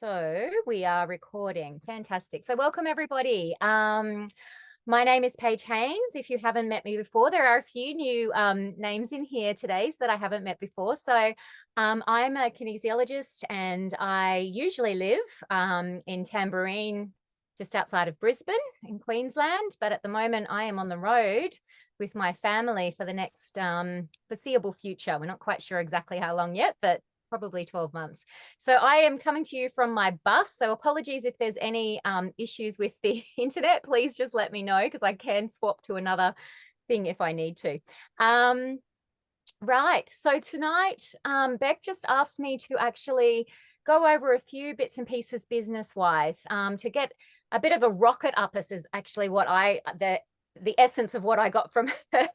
So we are recording. Fantastic. So welcome everybody. My name is Paige Haynes. If you haven't met me before, there are a few new names in here today that I haven't met before. So I'm a kinesiologist and I usually live in Tamborine, just outside of Brisbane in Queensland. But at the moment I am on the road with my family for the next foreseeable future. We're not quite sure exactly how long yet, but probably 12 months. So I am coming to you from my bus. So apologies if there's any issues with the internet. Please just let me know because I can swap to another thing if I need to. Right. So tonight, Beck just asked me to actually go over a few bits and pieces business-wise to get a bit of a rocket up us is actually what the essence of what I got from her.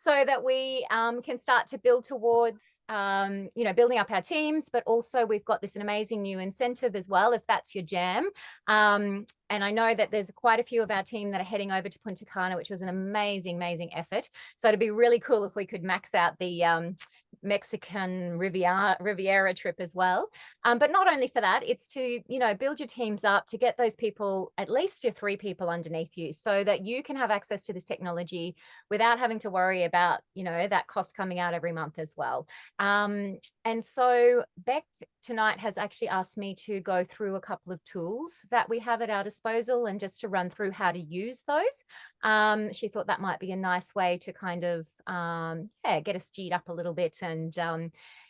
So that we can start to build towards, building up our teams, but also we've got this amazing new incentive as well, if that's your jam. And I know that there's quite a few of our team that are heading over to Punta Cana, which was an amazing, amazing effort. So it'd be really cool if we could max out the Mexican Riviera trip as well. But not only for that, it's to, build your teams up to get those people, at least your 3 people underneath you, so that you can have access to this technology without having to worry about, that cost coming out every month as well. And so Beck tonight has actually asked me to go through a couple of tools that we have at our disposal and just to run through how to use those. She thought that might be a nice way to kind of, get us G'd up a little bit and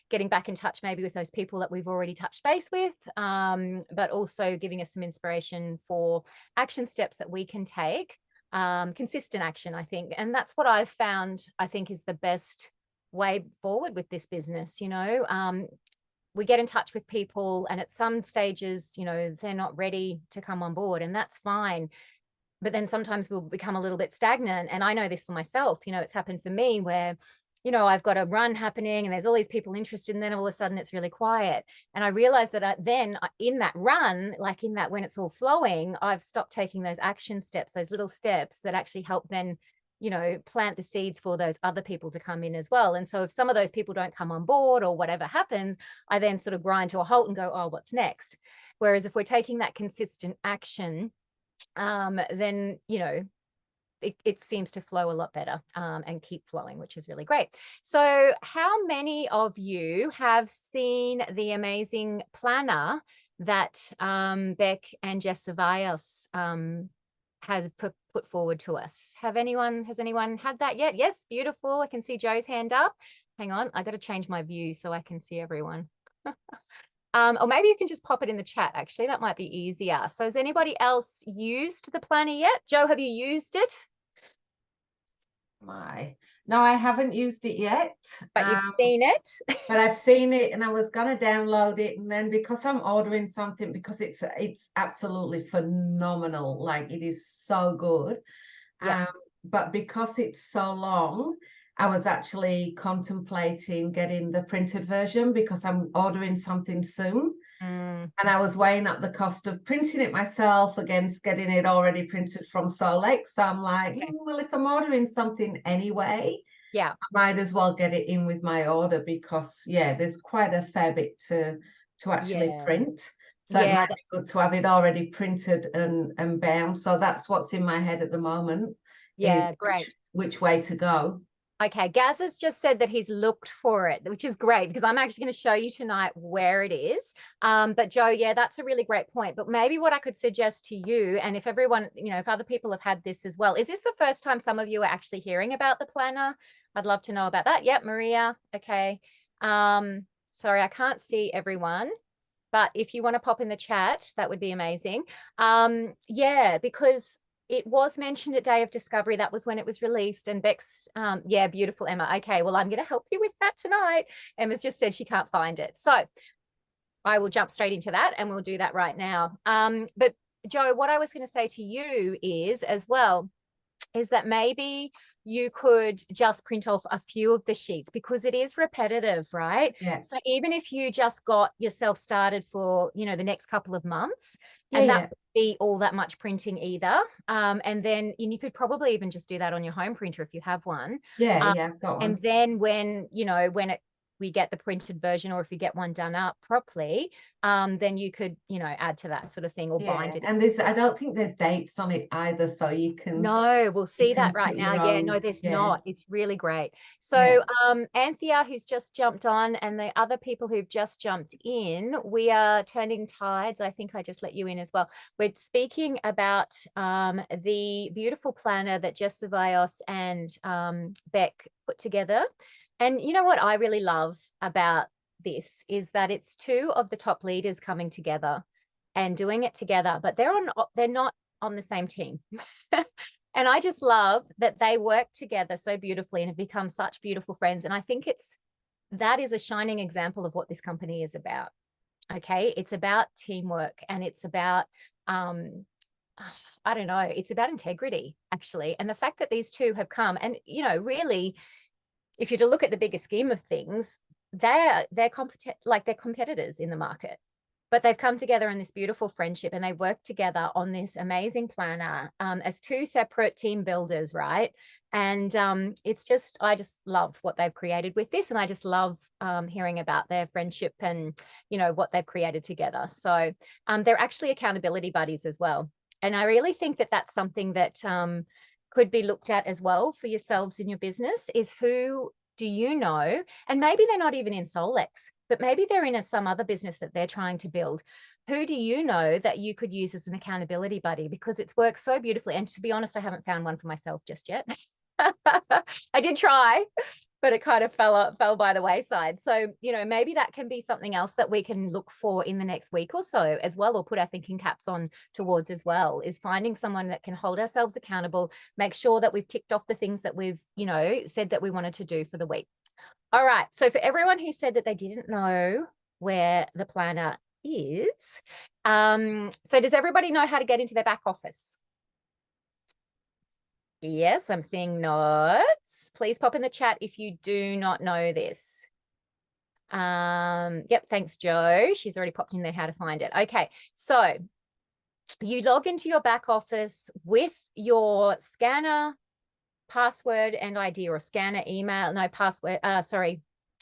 getting back in touch maybe with those people that we've already touched base with, but also giving us some inspiration for action steps that we can take, consistent action, I think. And that's what I've found, I think, is the best way forward with this business. We get in touch with people and at some stages, they're not ready to come on board, and that's fine. But then sometimes we'll become a little bit stagnant. And I know this for myself, it's happened for me where, I've got a run happening and there's all these people interested, and then all of a sudden it's really quiet. And I realized that in that run, like in that, when it's all flowing, I've stopped taking those action steps, those little steps that actually help then, plant the seeds for those other people to come in as well. And so if some of those people don't come on board or whatever happens, I then sort of grind to a halt and go, oh, what's next? Whereas if we're taking that consistent action, then, it seems to flow a lot better and keep flowing, which is really great. So how many of you have seen the amazing planner that Beck and Jess Zavaios has put forward to us? Has anyone had that yet? Yes, beautiful. I can see Joe's hand up. Hang on, I got to change my view so I can see everyone. Or maybe you can just pop it in the chat, actually. That might be easier. So has anybody else used the planner yet? Joe, have you used it? No, I haven't used it yet. But you've seen it? But I've seen it and I was going to download it. And then because I'm ordering something, because it's absolutely phenomenal. Like, it is so good. Yeah. But because it's so long, I was actually contemplating getting the printed version because I'm ordering something soon. And I was weighing up the cost of printing it myself against getting it already printed from Solex. So I'm like, well, if I'm ordering something anyway, yeah, I might as well get it in with my order because, there's quite a fair bit to actually print. So it might be good to have it already printed and bound. So that's what's in my head at the moment. Yeah, Is great. which way to go. Okay, Gaz has just said that he's looked for it, which is great because I'm actually going to show you tonight where it is. But Joe, that's a really great point. But maybe what I could suggest to you, and if everyone, if other people have had this as well, is this the first time some of you are actually hearing about the planner? I'd love to know about that. Yep, Maria. Okay. Sorry, I can't see everyone. But if you want to pop in the chat, that would be amazing. Because it was mentioned at Day of Discovery. That was when it was released. And Beck's, beautiful, Emma. Okay, well, I'm going to help you with that tonight. Emma's just said she can't find it. So I will jump straight into that and we'll do that right now. But Joe, what I was going to say to you is that maybe you could just print off a few of the sheets because it is repetitive, right? Yeah. So even if you just got yourself started for, the next couple of months, that wouldn't be all that much printing either. And then you could probably even just do that on your home printer if you have one. I've got one. And then when we get the printed version, or if you get one done up properly, then you could, add to that sort of thing or bind it. And I don't think there's dates on it either, so you can. No, we'll see that right put now. your Yeah, own- no, there's yeah. not. It's really great. So, Anthea, who's just jumped on, and the other people who've just jumped in, we are turning tides. I think I just let you in as well. We're speaking about the beautiful planner that Jess Zavaios and Beck put together. And you know what I really love about this is that it's two of the top leaders coming together and doing it together, but they're not on the same team. And I just love that they work together so beautifully and have become such beautiful friends. And I think that is a shining example of what this company is about. Okay. It's about teamwork, and it's about, I don't know, it's about integrity, actually. And the fact that these two have come, and, really, if you're to look at the bigger scheme of things, they're competitors in the market, but they've come together in this beautiful friendship, and they work together on this amazing planner as two separate team builders, right? And I just love what they've created with this, and I just love hearing about their friendship and what they've created together. So they're actually accountability buddies as well, and I really think that that's something that could be looked at as well for yourselves in your business. Is who do you know? And maybe they're not even in Solex, but maybe they're in some other business that they're trying to build. Who do you know that you could use as an accountability buddy? Because it's worked so beautifully. And to be honest, I haven't found one for myself just yet. I did try, but it kind of fell by the wayside. So, maybe that can be something else that we can look for in the next week or so as well, or put our thinking caps on towards as well, is finding someone that can hold ourselves accountable, make sure that we've ticked off the things that we've, said that we wanted to do for the week. All right. So for everyone who said that they didn't know where the planner is, so does everybody know how to get into their back office? Yes, I'm seeing nods. Please pop in the chat if you do not know this. Yep, thanks, Joe. She's already popped in there how to find it. Okay, so you log into your back office with your scanner, password and ID, or scanner, email, no, password,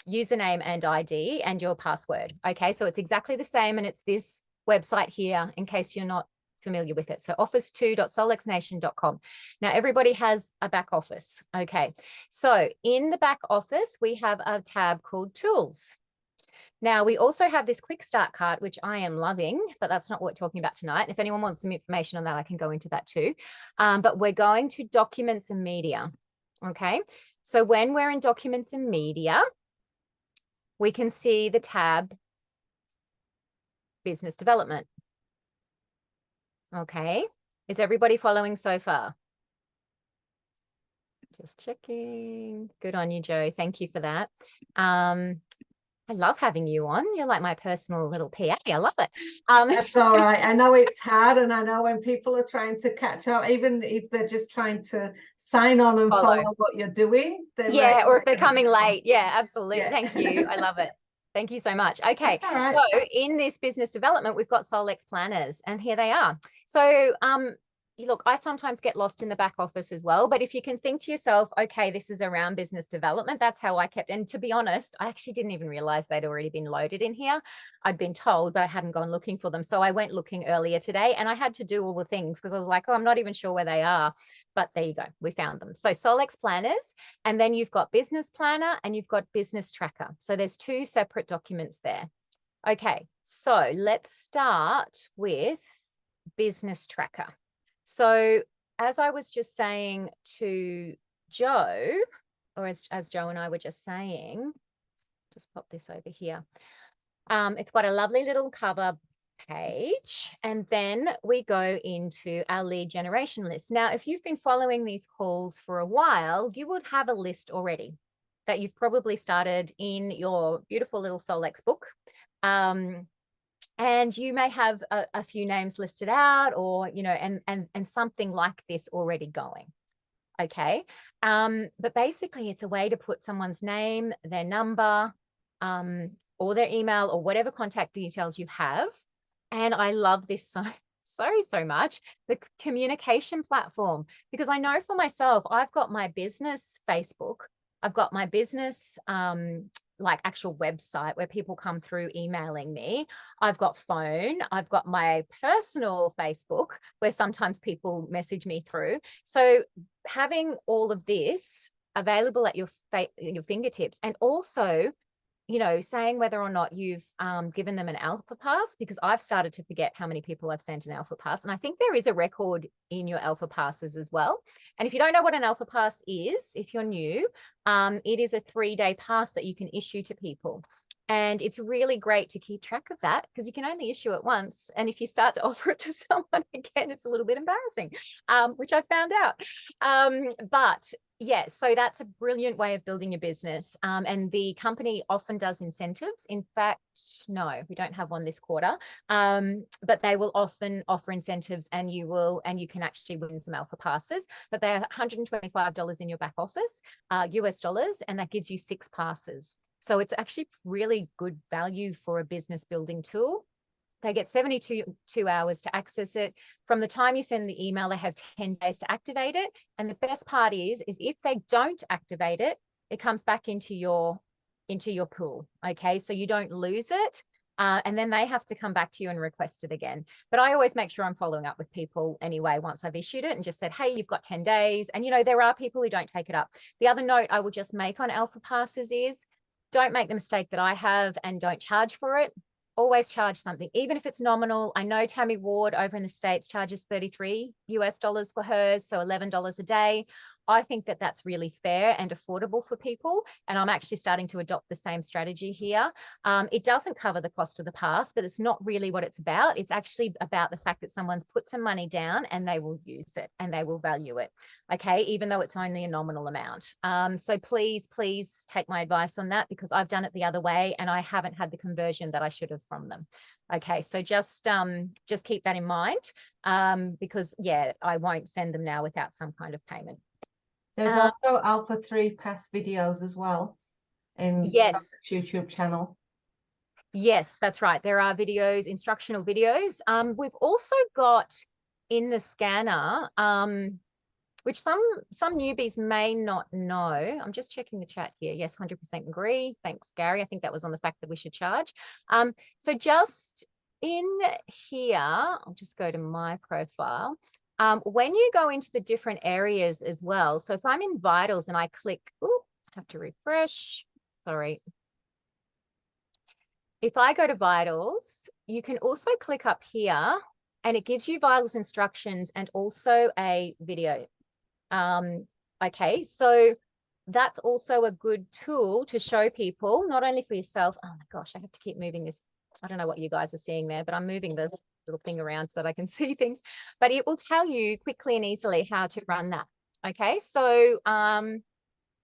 username and ID, and your password. Okay, so it's exactly the same, and it's this website here in case you're not familiar with it. So office2.solexnation.com. Now everybody has a back office. Okay, so in the back office we have a tab called Tools. Now we also have this quick start card, which I am loving, but that's not what we're talking about tonight. If anyone wants some information on that, I can go into that too. But we're going to Documents and Media. Okay, so when we're in Documents and Media, we can see the tab Business Development. Okay, is everybody following so far? Just checking. Good on you, Joe. Thank you for that. I love having you on. You're like my personal little PA. I love it. That's all right. I know it's hard, and I know when people are trying to catch up, even if they're just trying to sign on and follow what you're doing. Yeah, or if they're coming late. Yeah, absolutely. Yeah. Thank you. I love it. Thank you so much. Okay, That's all right. so in this business development, we've got Solex planners, and here they are. So look, I sometimes get lost in the back office as well, but if you can think to yourself, okay, this is around business development, that's how I kept, and to be honest, I actually didn't even realize they'd already been loaded in here. I'd been told, but I hadn't gone looking for them. So I went looking earlier today, and I had to do all the things because I was like, oh, I'm not even sure where they are. But there you go, we found them. So Solex planners, and then you've got business planner and you've got business tracker. So there's two separate documents there. Okay, so let's start with business tracker. So as I was just saying to Joe, or as Joe and I were just saying, just pop this over here. It's got a lovely little cover page, and then we go into our lead generation list. Now, if you've been following these calls for a while, you would have a list already that you've probably started in your beautiful little Solex book. And you may have a few names listed out, or, and something like this already going. Okay. But basically it's a way to put someone's name, their number, or their email, or whatever contact details you have. And I love this so much, the communication platform, because I know for myself, I've got my business Facebook, I've got my business like actual website where people come through emailing me. I've got phone. I've got my personal Facebook where sometimes people message me through. So having all of this available at your fingertips, and also, you know, saying whether or not you've given them an alpha pass, because I've started to forget how many people I've sent an alpha pass. And I think there is a record in your alpha passes as well. And if you don't know what an alpha pass is, if you're new, it is a 3-day pass that you can issue to people. And it's really great to keep track of that because you can only issue it once. And if you start to offer it to someone again, it's a little bit embarrassing, which I found out. But yeah, so that's a brilliant way of building your business. And the company often does incentives. In fact, no, we don't have one this quarter, but they will often offer incentives, and you can actually win some alpha passes, but they're $125 in your back office, US dollars, and that gives you 6 passes. So it's actually really good value for a business building tool. They get 72 hours to access it. From the time you send the email, they have 10 days to activate it. And the best part is if they don't activate it, it comes back into your pool. Okay, so you don't lose it. And then they have to come back to you and request it again. But I always make sure I'm following up with people anyway once I've issued it and just said, hey, you've got 10 days. And, you know, there are people who don't take it up. The other note I will just make on alpha passes is don't make the mistake that I have and don't charge for it. Always charge something, even if it's nominal. I know Tammy Ward over in the States charges $33 US for hers, so $11 a day. I think that that's really fair and affordable for people. And I'm actually starting to adopt the same strategy here. It doesn't cover the cost of the pass, but it's not really what it's about. It's actually about the fact that someone's put some money down and they will use it and they will value it. Okay, even though it's only a nominal amount. So please take my advice on that, because I've done it the other way and I haven't had the conversion that I should have from them. Okay, so just keep that in mind, because yeah, I won't send them now without some kind of payment. There's also Alpha 3 pass videos as well in yes, YouTube channel. Yes, that's right. There are videos, instructional videos. We've also got in the scanner, which some newbies may not know. I'm just checking the chat here. Yes, 100% agree. Thanks, Gary. I think that was on the fact that we should charge. So just in here, I'll just go to my profile. When you go into the different areas as well, so if I'm in Vitals and I click, oh, I have to refresh, sorry. If I go to Vitals, you can also click up here and it gives you Vitals instructions and also a video. Okay, so that's also a good tool to show people, not only for yourself. Oh my gosh, I have to keep moving this. I don't know what you guys are seeing there, but I'm moving the little thing around so that I can see things, but it will tell you quickly and easily how to run that. Okay, so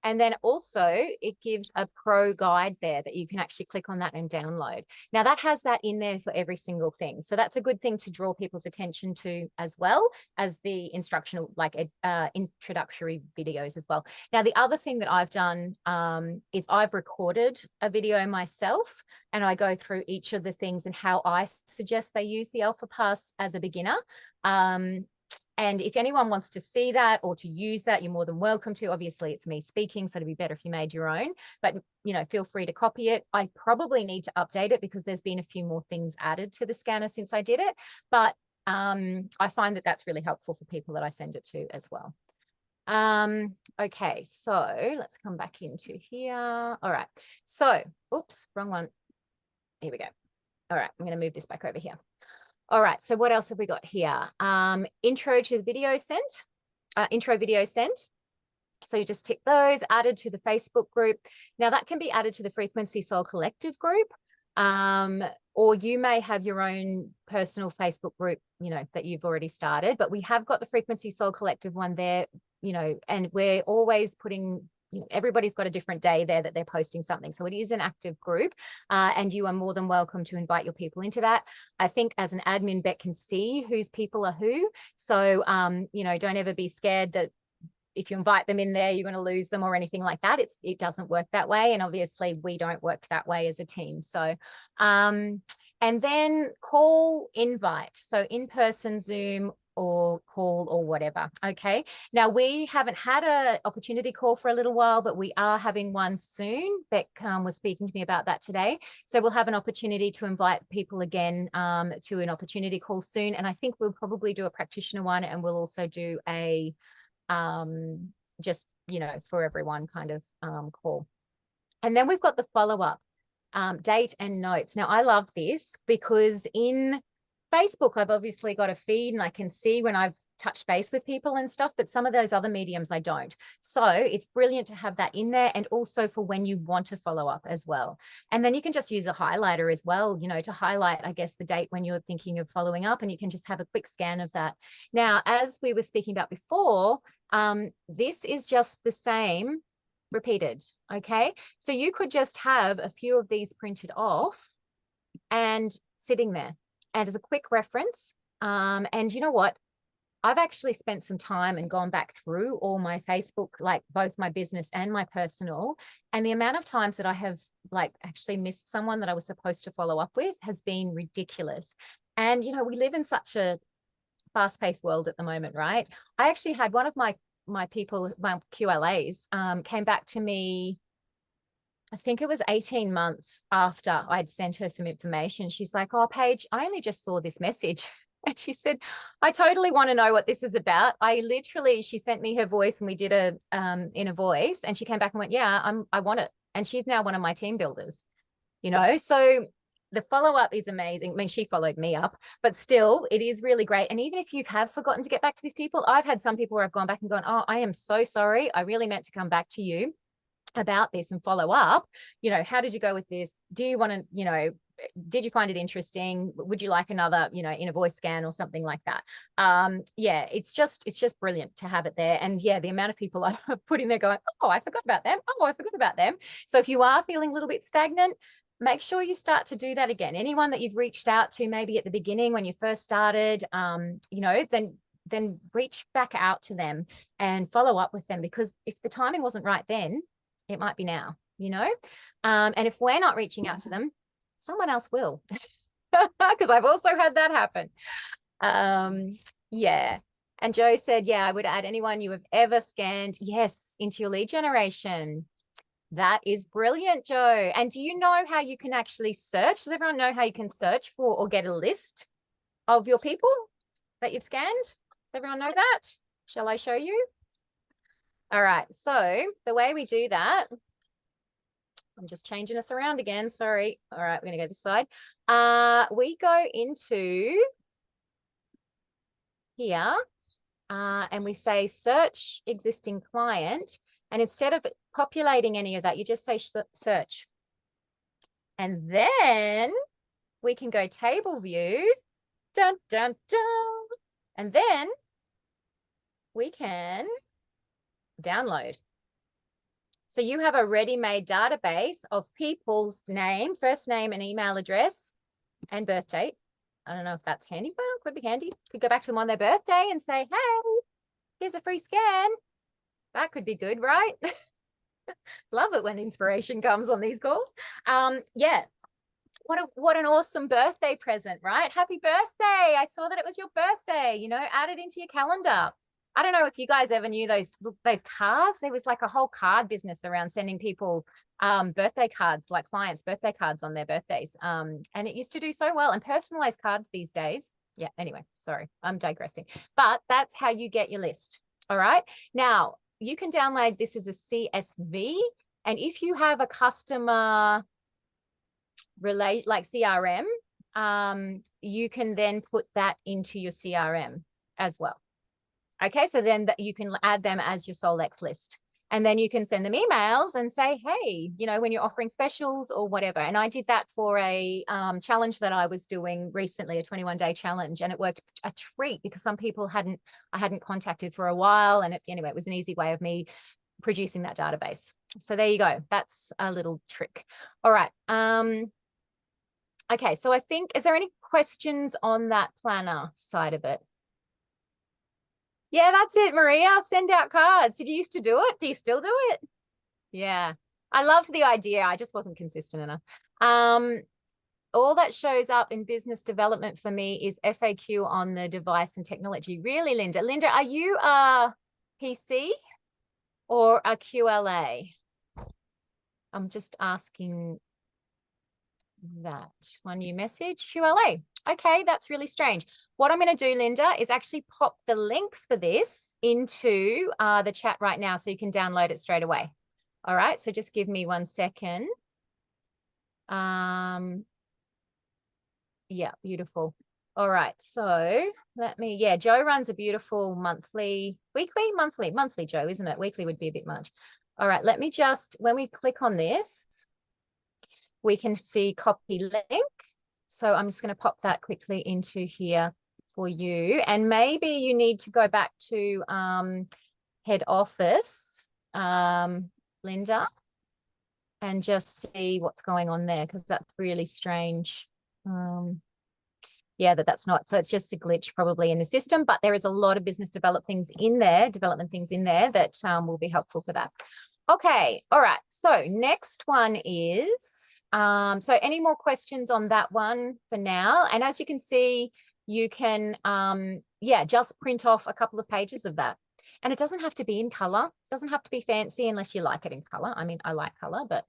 and then also it gives a pro guide there that you can actually click on that and download. Now that has that in there for every single thing. So that's a good thing to draw people's attention to, as well as the instructional, like introductory videos as well. Now, the other thing that I've done is I've recorded a video myself and I go through each of the things and how I suggest they use the Alpha Pass as a beginner. And if anyone wants to see that or to use that, you're more than welcome to. Obviously, it's me speaking, so it'd be better if you made your own. But, you know, feel free to copy it. I probably need to update it because there's been a few more things added to the scanner since I did it. But I find that that's really helpful for people that I send it to as well. Okay, so let's come back into here. All right. So, oops, wrong one. Here we go. All right, I'm going to move this back over here. All right, so what else have we got here? Intro to the video sent, intro video sent. So you just tick those, added to the Facebook group. Now that can be added to the Frequency Soul Collective group, or you may have your own personal Facebook group, you know, that you've already started, but we have got the Frequency Soul Collective one there, you know, and we're always putting, you know, everybody's got a different day there that they're posting something. So it is an active group, and you are more than welcome to invite your people into that. I think as an admin, Beck can see whose people are who. So, you know, don't ever be scared that if you invite them in there, you're going to lose them or anything like that. It doesn't work that way. And obviously we don't work that way as a team. So, and then call invite. So in-person Zoom or call or whatever. Okay. Now we haven't had an opportunity call for a little while, but we are having one soon. Beck was speaking to me about that today. So we'll have an opportunity to invite people again to an opportunity call soon. And I think we'll probably do a practitioner one, and we'll also do a just, you know, for everyone kind of call. And then we've got the follow-up date and notes. Now I love this because in Facebook, I've obviously got a feed and I can see when I've touched base with people and stuff, but some of those other mediums I don't. So it's brilliant to have that in there, and also for when you want to follow up as well. And then you can just use a highlighter as well, you know, to highlight, I guess, the date when you're thinking of following up, and you can just have a quick scan of that. Now, as we were speaking about before, this is just the same repeated. Okay. So you could just have a few of these printed off and sitting there. And as a quick reference, and you know what? I've actually spent some time and gone back through all my Facebook, like both my business and my personal, and the amount of times that I have like actually missed someone that I was supposed to follow up with has been ridiculous. And, you know, we live in such a fast-paced world at the moment, right? I actually had one of my people, my QLAs, came back to me, I think it was 18 months after I'd sent her some information. She's like, oh, Paige, I only just saw this message. And she said, I totally want to know what this is about. She sent me her voice and we did a in a voice, and she came back and went, yeah, I want it. And she's now one of my team builders, you know? So the follow-up is amazing. I mean, she followed me up, but still it is really great. And even if you have forgotten to get back to these people, I've had some people where I've gone back and gone, oh, I am so sorry. I really meant to come back to you about this and follow up. You know, how did you go with this? Do you want to, you know, did you find it interesting? Would you like another, you know, in a voice scan or something like that? Yeah, it's just brilliant to have it there. And yeah, the amount of people I've put in there going, oh, I forgot about them. Oh, I forgot about them. So if you are feeling a little bit stagnant, make sure you start to do that again. Anyone that you've reached out to maybe at the beginning when you first started, you know, then reach back out to them and follow up with them, because if the timing wasn't right then, it might be now, you know? And if we're not reaching out to them, someone else will, because I've also had that happen. Yeah. And Joe said, yeah, I would add anyone you have ever scanned, yes, into your lead generation. That is brilliant, Joe. And do you know how you can actually search? Does everyone know how you can search for or get a list of your people that you've scanned? Does everyone know that? Shall I show you? All right. So the way we do that, I'm just changing us around again. Sorry. All right. We're going to go this side. We go into here and we say search existing client. And instead of populating any of that, you just say search. And then we can go table view. Dun, dun, dun. And then we can download. So you have a ready-made database of people's name, first name and email address and birth date. I don't know if that's handy. Well, could be handy. Could go back to them on their birthday and say, hey, here's a free scan. That could be good, right? Love it when inspiration comes on these calls. Yeah. What an awesome birthday present, right? Happy birthday. I saw that it was your birthday, you know, add it into your calendar. I don't know if you guys ever knew those cards. There was like a whole card business around sending people birthday cards, like clients' birthday cards on their birthdays. And it used to do so well. And personalized cards these days. Yeah, anyway, sorry, I'm digressing. But that's how you get your list. All right. Now, you can download this as a CSV. And if you have a customer like CRM, you can then put that into your CRM as well. Okay, so then you can add them as your Solex list. And then you can send them emails and say, hey, you know, when you're offering specials or whatever. And I did that for a challenge that I was doing recently, a 21-day challenge. And it worked a treat because some people I hadn't contacted for a while. And anyway, it was an easy way of me producing that database. So there you go. That's a little trick. All right. Okay, so I think, is there any questions on that planner side of it? Yeah, that's it, Maria. Send out cards. Did you used to do it? Do you still do it? Yeah. I loved the idea. I just wasn't consistent enough. all that shows up in business development for me is FAQ on the device and technology. Really, Linda? Linda, are you a PC or a QLA? I'm just asking that. One new message, QLA. Okay, that's really strange. What I'm going to do, Linda, is actually pop the links for this into the chat right now so you can download it straight away. All right, so just give me 1 second. Yeah, beautiful. All right, so let me, yeah, Joe runs a beautiful monthly, monthly, Joe, isn't it? Weekly would be a bit much. All right, let me just, when we click on this, we can see copy link. So I'm just going to pop that quickly into here for you. And maybe you need to go back to head office, Linda, and just see what's going on there, because that's really strange. Yeah, that's not, so it's just a glitch probably in the system, but there is a lot of business development things in there that will be helpful for that. Okay, all right, so next one is, so any more questions on that one for now? And as you can see, you can, yeah, just print off a couple of pages of that. And it doesn't have to be in color. It doesn't have to be fancy unless you like it in color. I mean, I like color, but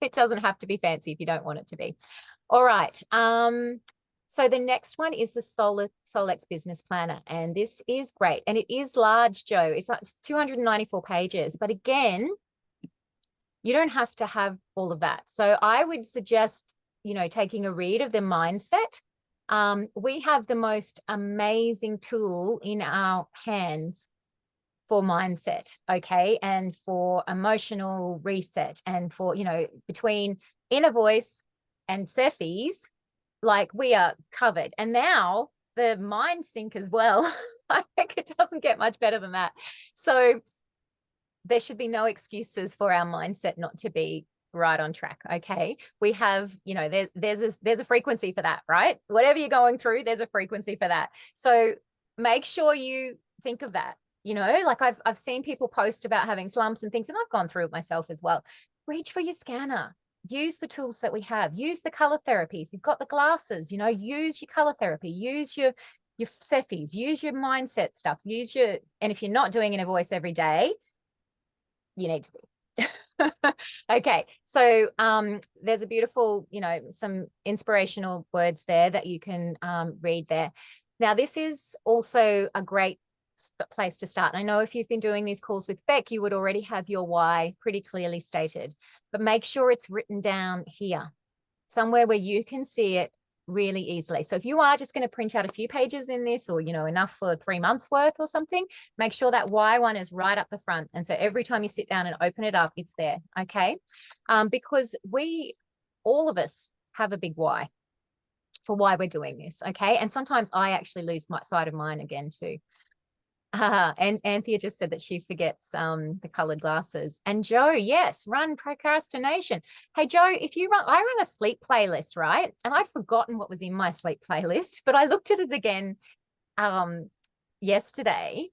it doesn't have to be fancy if you don't want it to be. All right. So the next one is the Solex Business Planner, and this is great. And it is large, Joe. It's 294 pages, but again, you don't have to have all of that. So I would suggest, you know, taking a read of the mindset. We have the most amazing tool in our hands for mindset, okay, and for emotional reset, and for, you know, between Inner Voice and Cephis, like we are covered. And now the Mind Sync as well. I think it doesn't get much better than that. So there should be no excuses for our mindset not to be right on track. Okay, we have, you know, there's a frequency for that, right? Whatever you're going through, there's a frequency for that. So make sure you think of that. You know, like I've seen people post about having slumps and things, and I've gone through it myself as well. Reach for your scanner. Use the tools that we have. Use the color therapy. If you've got the glasses, you know, use your color therapy. Use your Cephis. Use your mindset stuff. Use your, and if you're not doing Inner Voice every day, you need to be. Okay, so there's a beautiful, you know, some inspirational words there that you can read there. Now, this is also a great place to start. I know if you've been doing these calls with Beck, you would already have your why pretty clearly stated, but make sure it's written down here, somewhere where you can see it really easily. So if you are just going to print out a few pages in this, or, you know, enough for 3 months worth or something, make sure that why one is right up the front. And so every time you sit down and open it up, it's there. Okay. Because all of us have a big why for why we're doing this. Okay. And sometimes I actually lose my sight of mine again too. And Anthea just said that she forgets the colored glasses. And Joe, yes, run procrastination. Hey, Joe, if you run, I run a sleep playlist, right? And I'd forgotten what was in my sleep playlist, but I looked at it again yesterday,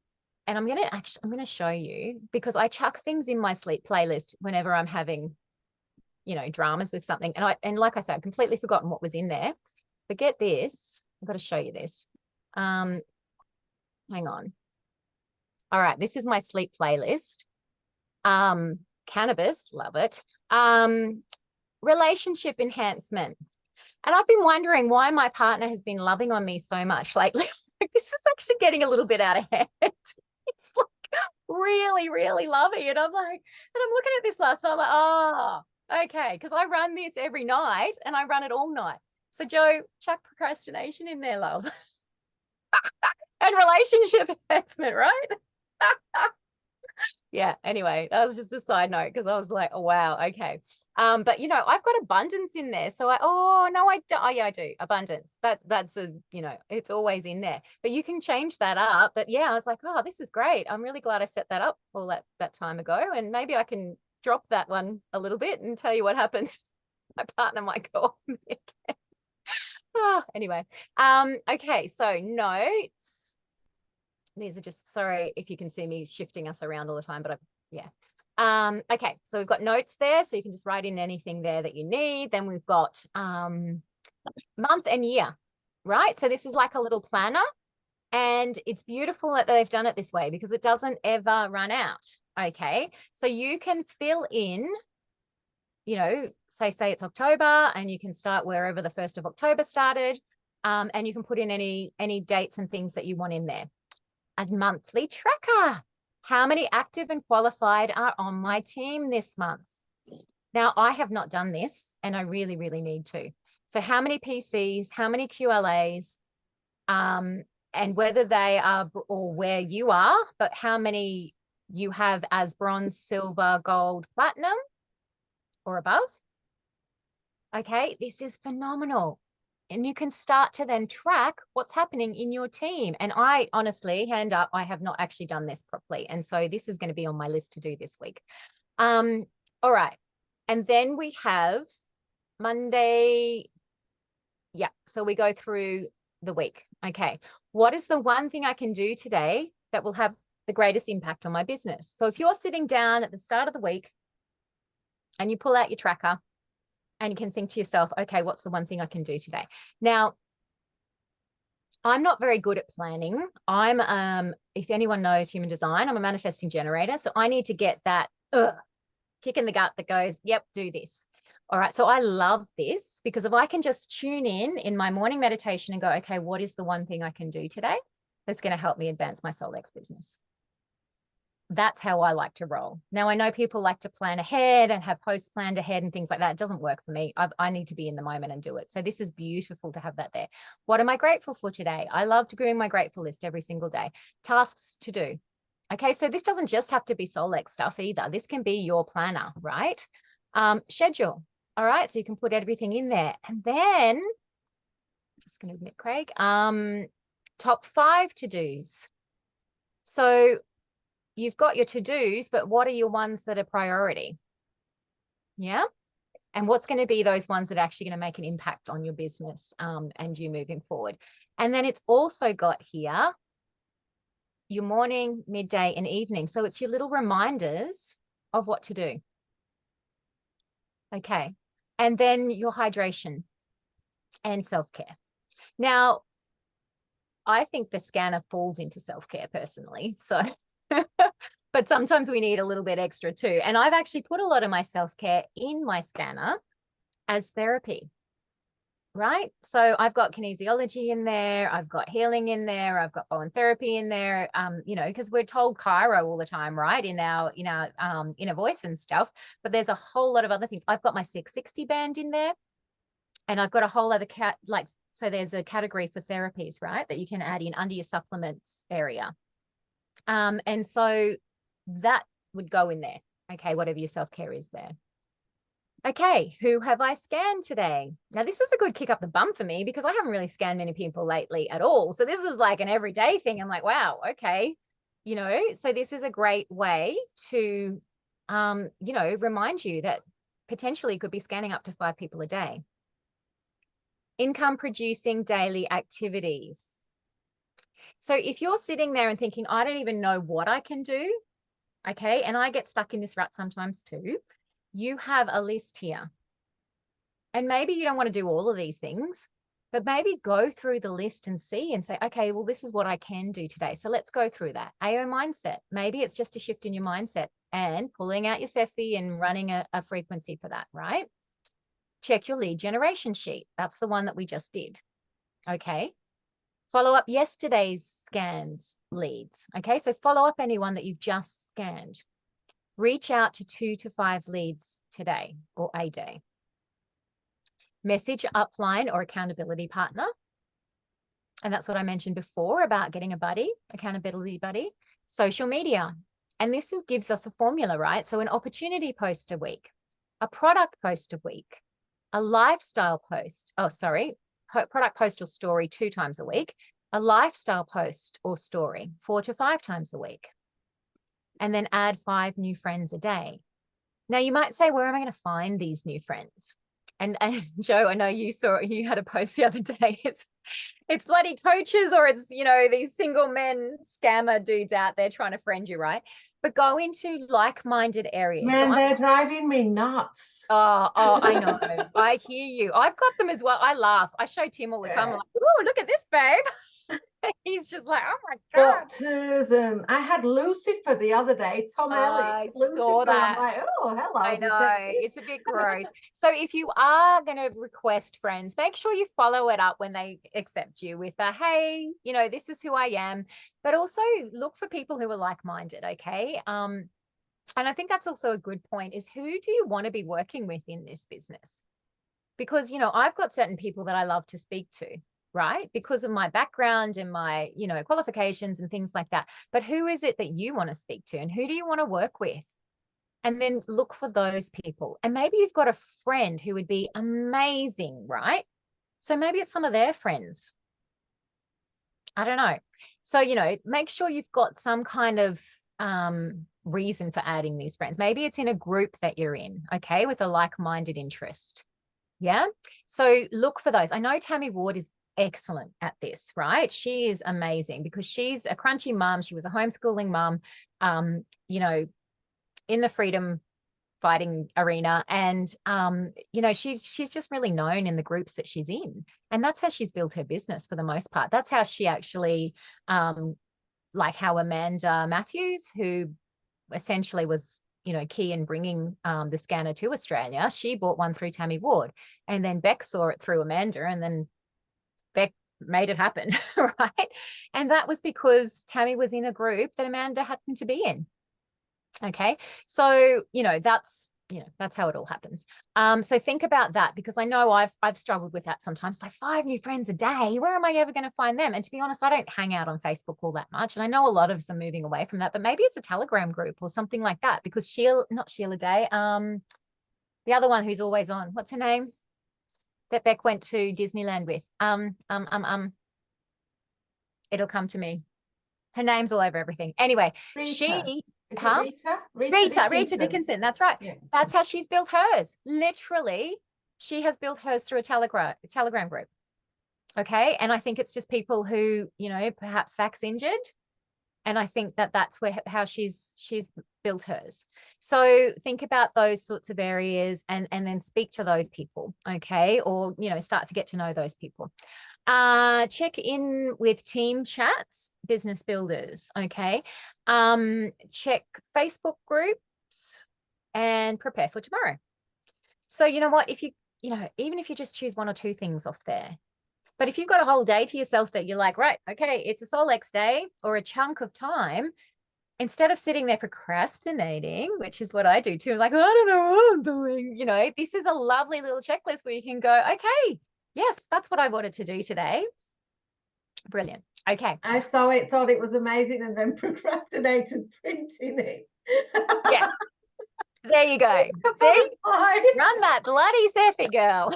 and I'm gonna show you, because I chuck things in my sleep playlist whenever I'm having, you know, dramas with something. And like I said, I've completely forgotten what was in there. But get this, I've got to show you this. Hang on. All right, this is my sleep playlist. Cannabis, love it. Relationship enhancement. And I've been wondering why my partner has been loving on me so much lately. Like, this is actually getting a little bit out of hand. It's like really, really loving. And I'm like, and I'm looking at this last night, I'm like, oh, okay, because I run this every night and I run it all night. So Joe, chuck procrastination in there, love. And relationship enhancement, right? Yeah, anyway, that was just a side note, because I was like, oh wow, okay. But you know, I've got abundance in there. So I don't. Oh yeah, I do. Abundance. That's a, you know, it's always in there. But you can change that up. But yeah, I was like, oh, this is great. I'm really glad I set that up all that time ago. And maybe I can drop that one a little bit and tell you what happens. My partner might go on me again. Oh, anyway. Okay, so notes. These are just, sorry if you can see me shifting us around all the time, but yeah. Okay, so we've got notes there, so you can just write in anything there that you need. Then we've got month and year, right? So this is like a little planner, and it's beautiful that they've done it this way because it doesn't ever run out. Okay. So you can fill in, you know, say it's October, and you can start wherever the 1st of October started. And you can put in any dates and things that you want in there. A monthly tracker. How many active and qualified are on my team this month? Now, I have not done this, and I really, really need to. So how many PCs, how many QLAs, and whether they are, or where you are, but how many you have as bronze, silver, gold, platinum, or above. Okay, this is phenomenal. And you can start to then track what's happening in your team. And I honestly, hand up, I have not actually done this properly. And so this is going to be on my list to do this week. All right. And then we have Monday. Yeah. So we go through the week. Okay. What is the one thing I can do today that will have the greatest impact on my business? So if you're sitting down at the start of the week and you pull out your tracker, and you can think to yourself, okay, what's the one thing I can do today? Now, I'm not very good at planning. I'm, if anyone knows human design, I'm a manifesting generator. So I need to get that kick in the gut that goes, yep, do this. All right. So I love this because if I can just tune in my morning meditation and go, okay, what is the one thing I can do today that's going to help me advance my Soulx business? That's how I like to roll. Now, I know people like to plan ahead and have posts planned ahead and things like that. It doesn't work for me. I need to be in the moment and do it. So this is beautiful to have that there. What am I grateful for today? I love doing my grateful list every single day. Tasks to do. Okay, so this doesn't just have to be Soulx stuff either. This can be your planner, right? Schedule. All right, so you can put everything in there. And then, just going to admit, Craig, top 5 to-dos. So you've got your to-dos, but what are your ones that are priority? Yeah. And what's going to be those ones that are actually going to make an impact on your business and you moving forward? And then it's also got here your morning, midday, and evening. So it's your little reminders of what to do. Okay. And then your hydration and self-care. Now, I think the scanner falls into self-care personally. So but sometimes we need a little bit extra too. And I've actually put a lot of my self-care in my scanner as therapy, right? So I've got kinesiology in there, I've got healing in there, I've got Bowen therapy in there, you know, because we're told Chiro all the time, right? In our inner voice and stuff, but there's a whole lot of other things. I've got my 660 band in there, and I've got a whole other so there's a category for therapies, right? That you can add in under your supplements area. And so that would go in there. Okay, whatever your self-care is there. Okay, who have I scanned today? Now, this is a good kick up the bum for me because I haven't really scanned many people lately at all. So this is like an everyday thing. I'm like, wow, okay. You know, so this is a great way to, you know, remind you that potentially you could be scanning up to 5 people a day. Income producing daily activities. So if you're sitting there and thinking, I don't even know what I can do, okay, and I get stuck in this rut sometimes too, you have a list here. And maybe you don't want to do all of these things, but maybe go through the list and see and say, okay, well, this is what I can do today. So let's go through that. AO mindset. Maybe it's just a shift in your mindset and pulling out your Cephi and running a frequency for that, right? Check your lead generation sheet. That's the one that we just did. Okay. Follow up yesterday's scanned leads. Okay, so follow up anyone that you've just scanned. Reach out to 2 to 5 leads today or a day. Message upline or accountability partner. And that's what I mentioned before about getting a buddy, accountability buddy. Social media. And this gives us a formula, right? So an opportunity post a week, a product post a week, a lifestyle post. Oh, sorry. Product post or story 2 times a week, a lifestyle post or story 4 to 5 times a week, and then add 5 new friends a day. Now you might say, where am I going to find these new friends? And Joe, I know you had a post the other day. It's bloody coaches, or it's, you know, these single men scammer dudes out there trying to friend you, right? but go into like-minded areas. Man, they're driving me nuts. Oh, I know. I hear you. I've got them as well. I laugh. I show Tim all the time. I'm like, oh, look at this, babe. He's just like, oh my God. Doctors, and I had Lucifer the other day, Tom Ellis. I Lucifer, saw that. I'm like, oh, hello, I know, detective. it's a bit gross. So if you are going to request friends, make sure you follow it up when they accept you with a, hey, you know, this is who I am, but also look for people who are like-minded. Okay. And I think that's also a good point, is who do you want to be working with in this business? Because, you know, I've got certain people that I love to speak to, right? Because of my background and my, you know, qualifications and things like that. But who is it that you want to speak to, and who do you want to work with? And then look for those people. And maybe you've got a friend who would be amazing, right? So maybe it's some of their friends. I don't know. So, you know, make sure you've got some kind of reason for adding these friends. Maybe it's in a group that you're in, okay, with a like-minded interest. Yeah. So look for those. I know Tammy Ward is excellent at this, right? She is amazing because she's a crunchy mom. She was a homeschooling mom, you know, in the freedom fighting arena. And, you know, she's just really known in the groups that she's in. And that's how she's built her business for the most part. That's how she actually, like how Amanda Matthews, who essentially was, you know, key in bringing the scanner to Australia, she bought one through Tammy Ward. And then Beck saw it through Amanda, and then Beck made it happen, right? And that was because Tammy was in a group that Amanda happened to be in. Okay. So, you know, that's how it all happens. So think about that, because I know I've struggled with that sometimes. Like 5 new friends a day, where am I ever going to find them? And to be honest, I don't hang out on Facebook all that much. And I know a lot of us are moving away from that, but maybe it's a Telegram group or something like that, because not Sheila Day, the other one who's always on, what's her name? That Beck went to Disneyland with. It'll come to me. Her name's all over everything. Anyway, Rita. Rita Dickinson. That's right. Yeah. That's how she's built hers. Literally, she has built hers through a Telegram group. Okay. And I think it's just people who, you know, perhaps fax injured. And I think that that's how she's built hers. So think about those sorts of areas and then speak to those people. Okay. Or, you know, start to get to know those people. Check in with team chats, business builders. Okay. Check Facebook groups and prepare for tomorrow. So you know what, if you know, even if you just choose 1 or 2 things off there, but if you've got a whole day to yourself that you're like, right, okay, it's a Solex day or a chunk of time, instead of sitting there procrastinating, which is what I do too, like, I don't know what I'm doing, you know, this is a lovely little checklist where you can go, okay, yes, that's what I wanted to do today. Brilliant. Okay. I saw it, thought it was amazing, and then procrastinated printing it. Yeah. There you go. See? Run that bloody Cephii, girl.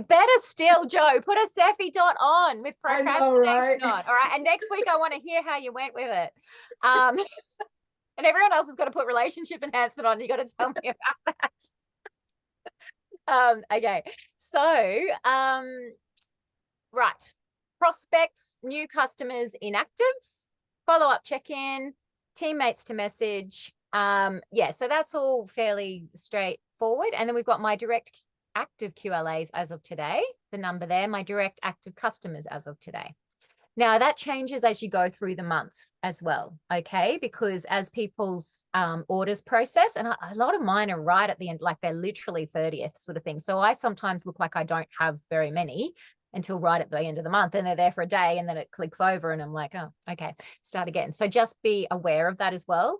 Better still, Joe, put a Cephii dot on with procrastination on. All right. And next week, I want to hear how you went with it. And everyone else has got to put relationship enhancement on. You got to tell me about that. Okay. So, right. Prospects, new customers, inactives, follow-up check-in, teammates to message. Yeah, so that's all fairly straightforward. And then we've got my direct active QLAs as of today, the number there, my direct active customers as of today. Now that changes as you go through the month as well, okay? Because as people's orders process, and a lot of mine are right at the end, like they're literally 30th sort of thing. So I sometimes look like I don't have very many until right at the end of the month, and they're there for a day and then it clicks over and I'm like, oh, okay, start again. So just be aware of that as well.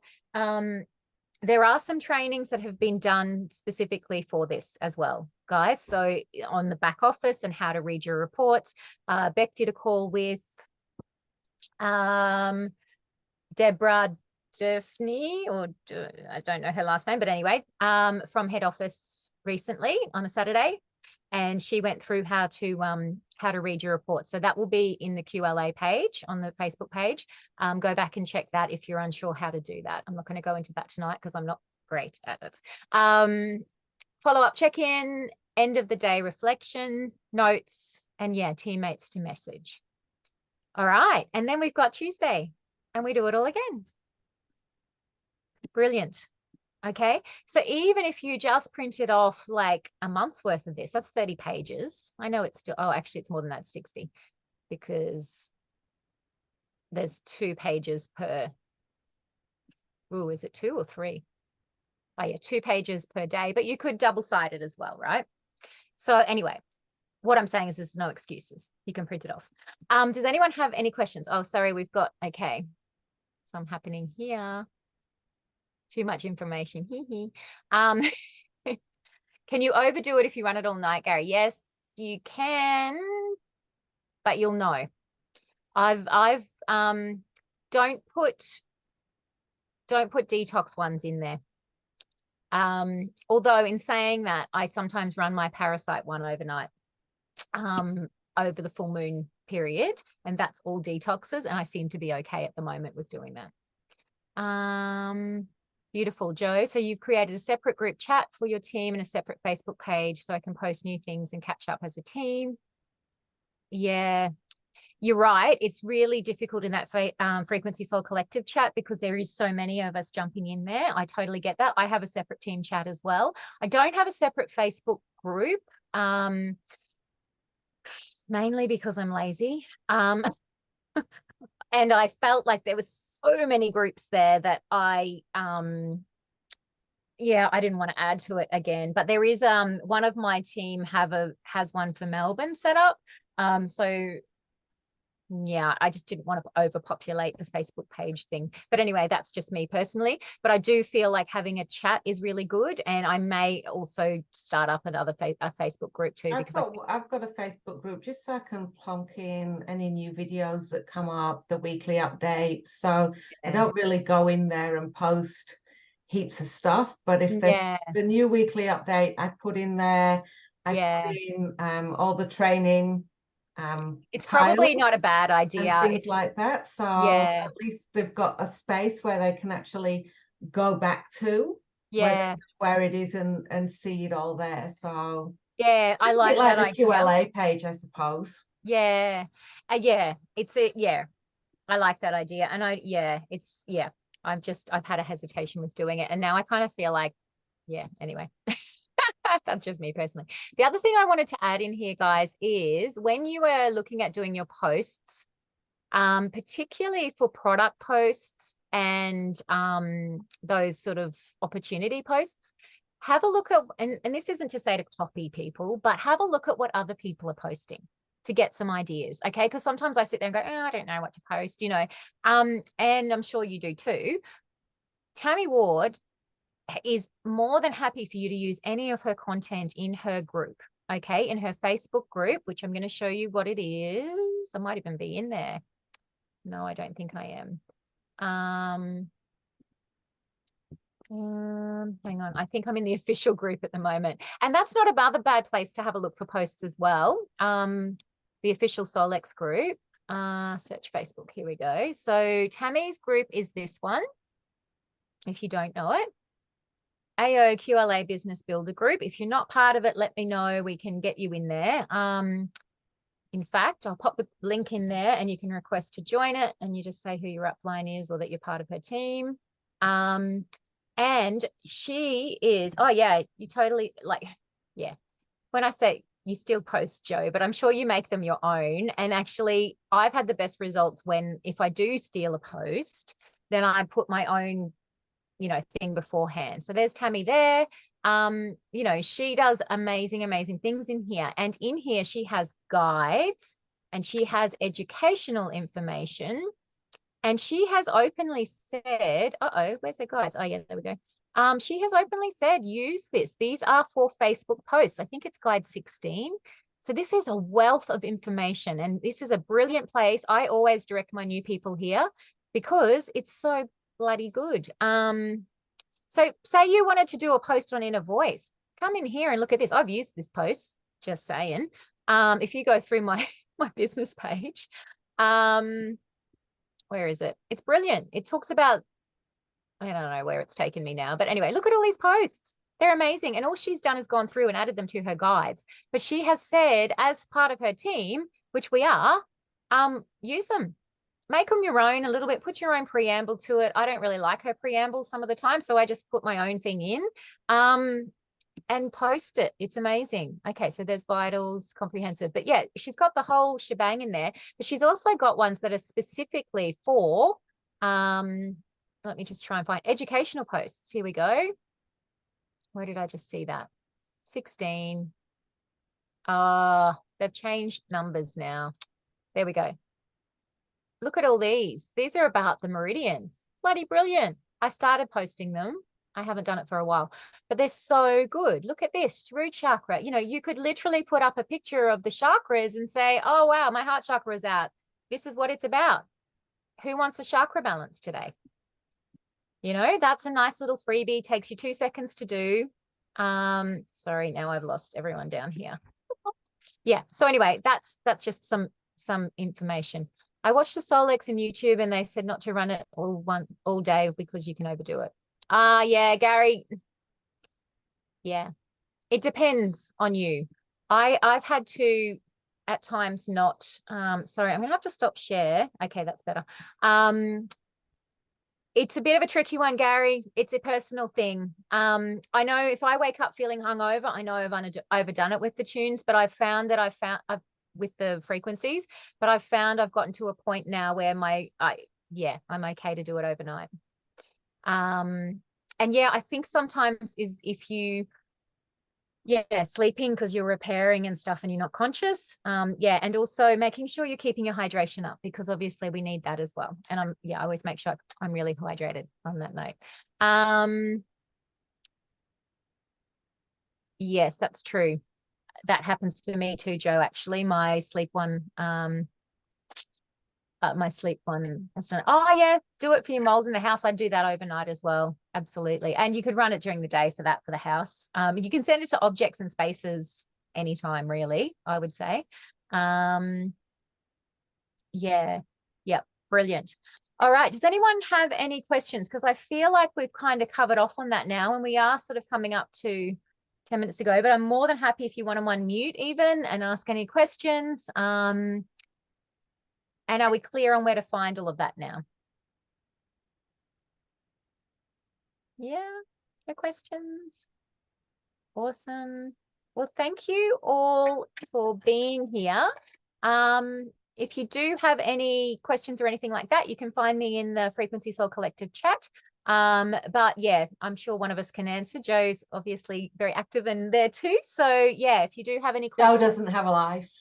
There are some trainings that have been done specifically for this as well, guys. So on the back office and how to read your reports, Beck did a call with Deborah Durfney, or I don't know her last name, but anyway, from head office recently on a Saturday. And she went through how to read your report. So that will be in the QLA page on the Facebook page. Go back and check that if you're unsure how to do that. I'm not going to go into that tonight because I'm not great at it. Follow-up check-in, end of the day reflection, notes, and yeah, teammates to message. All right. And then we've got Tuesday. and we do it all again. Brilliant. Okay, so even if you just printed off like a month's worth of this, that's 30 pages. I know it's still, oh, actually it's more than that, 60, because there's 2 pages per, oh, is it 2 or 3? Oh yeah, 2 pages per day, but you could double-side it as well, right? So anyway, what I'm saying is there's no excuses. You can print it off. Does anyone have any questions? Oh, sorry, we've got, okay. Some happening here. Too much information. Can you overdo it if you run it all night, Gary? Yes, you can, but you'll know. Don't put detox ones in there. Although in saying that, I sometimes run my parasite one overnight, over the full moon period, and that's all detoxes, and I seem to be okay at the moment with doing that. Beautiful, Joe. So you've created a separate group chat for your team and a separate Facebook page so I can post new things and catch up as a team. Yeah, you're right. It's really difficult in that Frequency Soul Collective chat because there is so many of us jumping in there. I totally get that. I have a separate team chat as well. I don't have a separate Facebook group, mainly because I'm lazy. And I felt like there was so many groups there that I didn't want to add to it again. But there is one of my team has one for Melbourne set up. So yeah, I just didn't want to overpopulate the Facebook page thing. But anyway, that's just me personally. But I do feel like having a chat is really good. And I may also start up another Facebook group too. I've got a Facebook group just so I can plonk in any new videos that come up, the weekly updates. So I don't really go in there and post heaps of stuff. But if there's the new weekly update, I put in there. I put in all the training. It's probably not a bad idea. Things like that. So at least they've got a space where they can actually go back to where it is and see it all there. So yeah, I like that the QLA page, I suppose. Yeah. I like that idea. And I've had a hesitation with doing it. And now I kind of feel like, anyway. That's just me personally. The other thing I wanted to add in here, guys, is when you are looking at doing your posts, particularly for product posts and those sort of opportunity posts, have a look at, and this isn't to say to copy people, but have a look at what other people are posting to get some ideas, okay? Because sometimes I sit there and go, I don't know what to post, and I'm sure you do too. Tammy Ward is more than happy for you to use any of her content in her group, okay? In her Facebook group, which I'm going to show you what it is. I might even be in there. No, I don't think I am. Hang on. I think I'm in the official group at the moment. And that's not a bad place to have a look for posts as well. The official Solex group. Search Facebook. Here we go. So Tammy's group is this one, if you don't know it. AO QLA Business Builder Group. If you're not part of it, let me know. We can get you in there. In fact, I'll pop the link in there and you can request to join it, and you just say who your upline is or that you're part of her team. And she is, you totally when I say you still post, Joe, but I'm sure you make them your own. And actually, I've had the best results when, if I do steal a post, then I put my own thing beforehand. So there's Tammy there. She does amazing things in here. And in here, she has guides and she has educational information. And she has openly said, where's her guides? Oh, yeah, there we go. She has openly said, use this. These are for Facebook posts. I think it's guide 16. So this is a wealth of information. And this is a brilliant place. I always direct my new people here because it's so bloody good. So say you wanted to do a post on Inner Voice, come in here and look at this. I've used this post, just saying. If you go through my business page, where is it? It's brilliant. It talks about, I don't know where it's taken me now, but anyway, look at all these posts. They're amazing. And all she's done is gone through and added them to her guides. But she has said, as part of her team, which we are, use them. make them your own a little bit, put your own preamble to it. I don't really like her preamble some of the time, so I just put my own thing in and post it. It's amazing. Okay, so there's vitals, comprehensive, but yeah, she's got the whole shebang in there, but she's also got ones that are specifically for let me just try and find educational posts. Here we go. Where did I just see that? 16. They've changed numbers now. There we go. Look at all these. These are about the meridians. Bloody brilliant. I started posting them. I haven't done it for a while, but they're so good. Look at this root chakra. You know, you could literally put up a picture of the chakras and say, oh, wow, my heart chakra is out. This is what it's about. Who wants a chakra balance today? You know, that's a nice little freebie. Takes you 2 seconds to do. Sorry, now I've lost everyone down here. Yeah. So anyway, that's just some information. I watched the Solex in YouTube and they said not to run it all day because you can overdo it. Yeah, Gary. Yeah. It depends on you. I've had to at times not sorry, I'm gonna have to stop share. Okay, that's better. It's a bit of a tricky one, Gary. It's a personal thing. I know if I wake up feeling hungover, I know I've overdone it with the tunes, but I've found that I've with the frequencies, but I've found I've gotten to a point now where I'm okay to do it overnight. And yeah, I think sometimes is if you sleeping because you're repairing and stuff and you're not conscious. And also making sure you're keeping your hydration up because obviously we need that as well. And I always make sure I'm really hydrated on that note. Yes, that's true. That happens to me too, Joe. Actually, my sleep one has done. Oh yeah, do it for your mold in the house. I'd do that overnight as well. Absolutely. And you could run it during the day for that for the house. You can send it to objects and spaces anytime, really, I would say. Brilliant. All right. Does anyone have any questions? Because I feel like we've kind of covered off on that now, and we are sort of coming up to 10 minutes ago, but I'm more than happy if you want to unmute even and ask any questions. And are we clear on where to find all of that now? Yeah, no questions. Awesome. Well, thank you all for being here. If you do have any questions or anything like that, you can find me in the Frequency Soul Collective chat. But yeah, I'm sure one of us can answer. Joe's obviously very active in there too. So yeah, if you do have any questions. Joe doesn't have a life.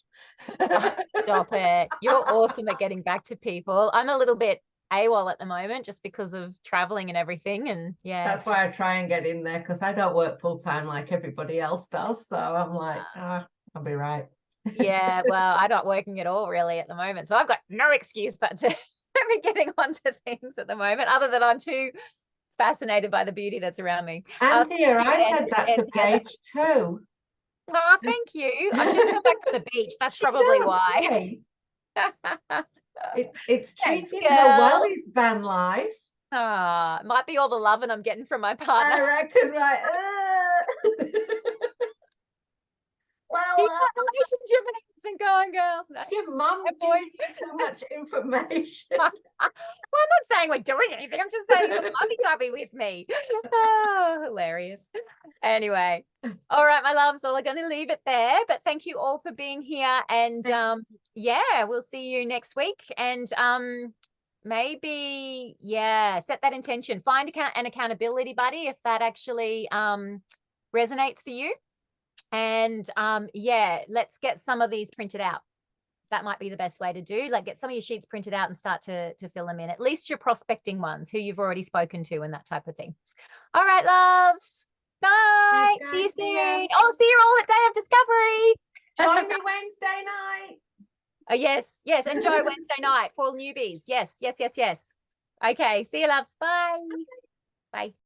Oh, stop it. You're awesome at getting back to people. I'm a little bit AWOL at the moment just because of traveling and everything. And yeah. That's why I try and get in there because I don't work full time like everybody else does. So I'm like, I'll be right. Yeah, well, I'm not working at all really at the moment. So I've got no excuse but to be getting onto things at the moment, other than I'm too fascinated by the beauty that's around me. Anthea, I said that to Paige too. Oh, thank you. I've just come back from the beach. That's probably why. It's treating her well, his van life. Might be all the loving I'm getting from my partner. I reckon, right. Well, relationship and it's been going, girls. No. Your mum gives you too much information. Well, I'm not saying we're doing anything. I'm just saying it's lovey-dovey with me. Oh, hilarious. Anyway, all right, my loves. Well, I'm going to leave it there. But thank you all for being here. And we'll see you next week. And maybe, set that intention. Find an accountability buddy if that actually resonates for you. And let's get some of these printed out. That might be the best way to do. Like, get some of your sheets printed out and start to fill them in. At least your prospecting ones who you've already spoken to and that type of thing. All right, loves. Bye. See you soon. Oh, see you all at Day of Discovery. Join me Wednesday night. Yes. Enjoy Wednesday night for all newbies. Yes. Okay. See you, loves. Bye. Bye.